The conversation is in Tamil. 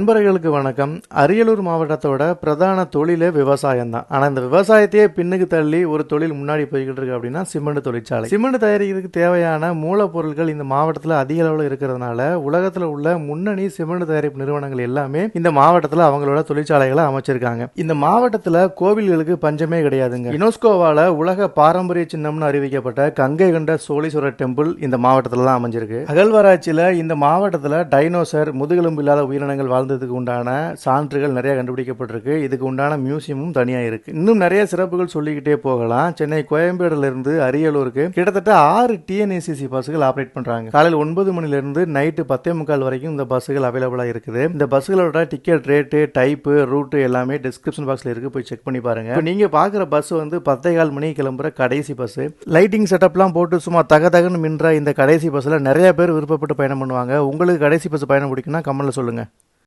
நண்பர்களுக்கு வணக்கம். அரியலூர் மாவட்டத்தோட பிரதான தொழிலே விவசாயம் தான். ஆனால் இந்த விவசாயத்தையே பின்னுக்கு தள்ளி ஒரு தொழில் முன்னாடி போய்கிட்டு இருக்கு அப்படின்னா சிமெண்ட் தொழிற்சாலை. சிமெண்ட் தயாரிக்கிறதுக்கு தேவையான மூலப்பொருட்கள் இந்த மாவட்டத்தில் அதிக அளவில் இருக்கிறதுனால உலகத்தில் உள்ள முன்னணி சிமெண்ட் தயாரிப்பு நிறுவனங்கள் எல்லாமே இந்த மாவட்டத்தில் அவங்களோட தொழிற்சாலைகளை அமைச்சிருக்காங்க. இந்த மாவட்டத்தில் கோவில்களுக்கு பஞ்சமே கிடையாதுங்க. யுனெஸ்கோவால உலக பாரம்பரிய சின்னம்னு அறிவிக்கப்பட்ட கங்கை கொண்ட சோழீஸ்வரர் டெம்பிள் இந்த மாவட்டத்தில் தான் அமைஞ்சிருக்கு. அகழ்வாராய்ச்சியில் இந்த மாவட்டத்தில் டைனோசர் முதுகெலும்பு இல்லாத உயிரினங்கள் வாழ்ந்ததுக்கு உண்டான சான்றுகள் நிறைய கண்டுபிடிக்கப்பட்டிருக்கு. இதுக்கு உண்டான மியூசியமும் தனியா இருக்கு. இன்னும் நிறைய சிறப்புகள் சொல்லிக்கிட்டே போகலாம். சென்னை கோயம்பேடுல இருந்து அரியலூருக்கு கிட்டத்தட்ட 6 டிஎன்ஏசிசி பஸ்கள் ஆப்ரேட் பண்றாங்க. காலையில் 9 மணில இருந்து நைட்டு 10:45 வரைக்கும் இந்த பஸ்கள் அவைலபிளா இருக்குது. இந்த பஸ்களோட டிக்கெட் ரேட்டு, டைப்பு, ரூட் எல்லாமே டிஸ்கிரிப்ஷன் பாக்ஸ்ல இருக்கு. போய் செக் பண்ணி பாருங்க. நீங்க பாக்குற பஸ் வந்து 10:15 மணிக்கு கிளம்புற கடைசி பஸ். லைட்டிங் செட்டப்லாம் போட்டு சும்மா தகன்னு மின்ற இந்த கடைசி பஸ்ல நிறைய பேர் விருப்பப்பட்டு பயணம் பண்ணுவாங்க. உங்களுக்கு கடைசி பஸ் பயணம் பிடிக்குன்னா கமெண்ட்ல சொல்லுங்க.